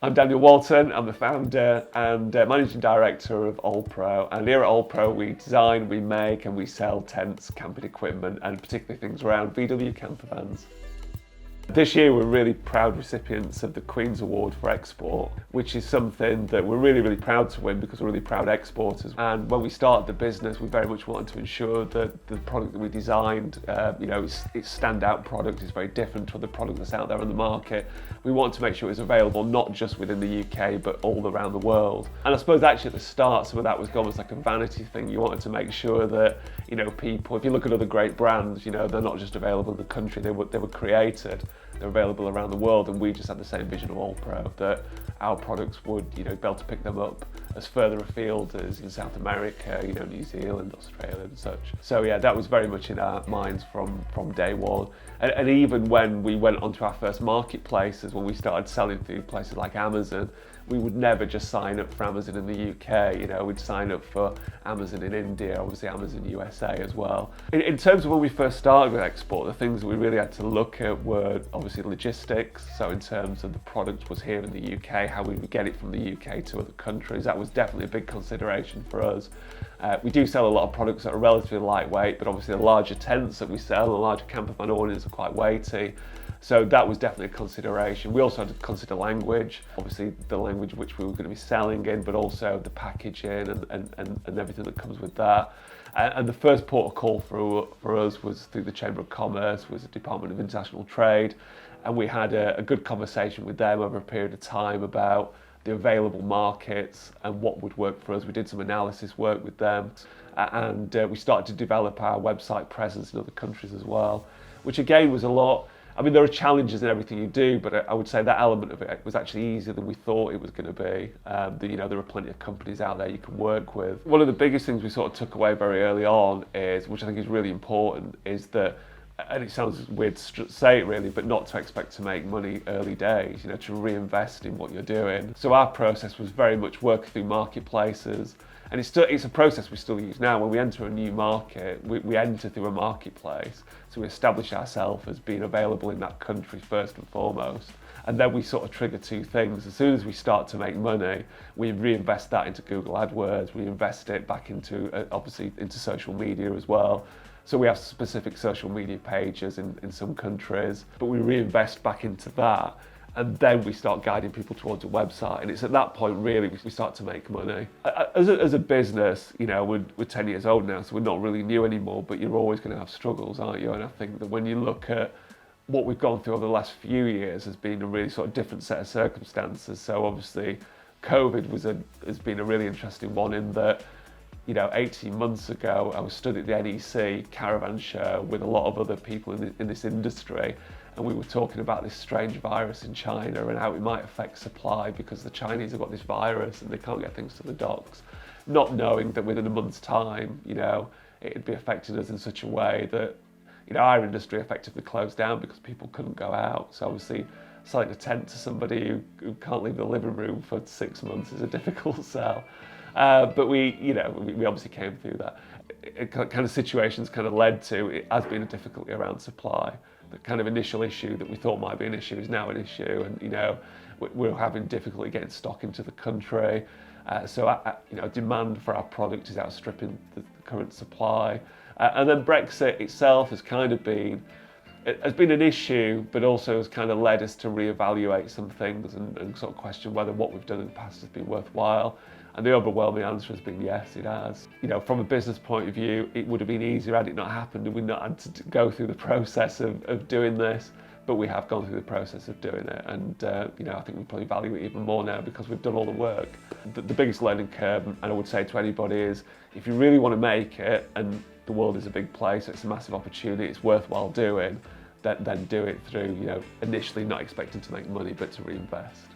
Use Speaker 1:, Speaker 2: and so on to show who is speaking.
Speaker 1: I'm Daniel Walton, I'm the founder and managing director of OLPRO, and here at OLPRO we design, we make and we sell tents, camping equipment and particularly things around VW campervans. This year we're really proud recipients of the Queen's Award for Export, which is something that we're really proud to win because we're really proud exporters. And when we started the business, we very much wanted to ensure that the product that we designed, it's standout product, it's very different to other products that's out there on the market. We wanted to make sure it was available not just within the UK, but all around the world. And I suppose actually at the start, some of that was almost like a vanity thing. You wanted to make sure that, people, if you look at other great brands, they're not just available in the country, they were created. They're available around the world, and we just had the same vision of OLPRO, that our products would be able to pick them up as further afield as in South America, New Zealand, Australia and such. So yeah, that was very much in our minds from day one. And even when we went onto our first marketplaces, when we started selling through places like Amazon, we would never just sign up for Amazon in the UK, we'd sign up for Amazon in India, obviously Amazon USA as well. In terms of when we first started with export, the things that we really had to look at were obviously logistics. So in terms of the product was here in the UK, how we would get it from the UK to other countries, that was definitely a big consideration for us. We do sell a lot of products that are relatively lightweight, but obviously the larger tents that we sell, the larger Campervan Awnings are quite weighty. So that was definitely a consideration. We also had to consider language, obviously the language which we were going to be selling in, but also the packaging and everything that comes with that. And the first port of call for us was through the Chamber of Commerce, was the Department of International Trade. And we had a good conversation with them over a period of time about the available markets and what would work for us. We did some analysis work with them, and we started to develop our website presence in other countries as well, which again was a lot. I mean, there are challenges in everything you do, but I would say that element of it was actually easier than we thought it was going to be. There are plenty of companies out there you can work with. One of the biggest things we sort of took away very early on is, which I think is really important, is that, and it sounds weird to say it really, but not to expect to make money early days, to reinvest in what you're doing. So our process was very much working through marketplaces. And it's a process we still use now. When we enter a new market, we enter through a marketplace. So we establish ourselves as being available in that country first and foremost. And then we sort of trigger two things. As soon as we start to make money, we reinvest that into Google AdWords, we invest it back into, obviously, into social media as well. So we have specific social media pages in some countries, but we reinvest back into that. And then we start guiding people towards a website. And it's at that point, really, we start to make money. As a business, we're 10 years old now, so we're not really new anymore, but you're always going to have struggles, aren't you? And I think that when you look at what we've gone through over the last few years has been a really sort of different set of circumstances. So obviously, COVID has been a really interesting one in that, 18 months ago, I was stood at the NEC caravan show with a lot of other people in this industry, and we were talking about this strange virus in China and how it might affect supply because the Chinese have got this virus and they can't get things to the docks, not knowing that within a month's time, it'd be affecting us in such a way that, our industry effectively closed down because people couldn't go out. So obviously, selling a tent to somebody who can't leave the living room for 6 months is a difficult sell. But we obviously came through that. Kind of situations kind of led to, it has been a difficulty around supply. The kind of initial issue that we thought might be an issue is now an issue, and we're having difficulty getting stock into the country. So demand for our product is outstripping the current supply. And then Brexit itself has kind of been an issue, but also has kind of led us to reevaluate some things and sort of question whether what we've done in the past has been worthwhile. And the overwhelming answer has been yes, it has. From a business point of view, it would have been easier had it not happened and we'd not had to go through the process of doing this, but we have gone through the process of doing it. And I think we probably value it even more now because we've done all the work. The biggest learning curve, and I would say to anybody, is if you really want to make it, and the world is a big place, it's a massive opportunity, it's worthwhile doing, then do it through, initially not expecting to make money, but to reinvest.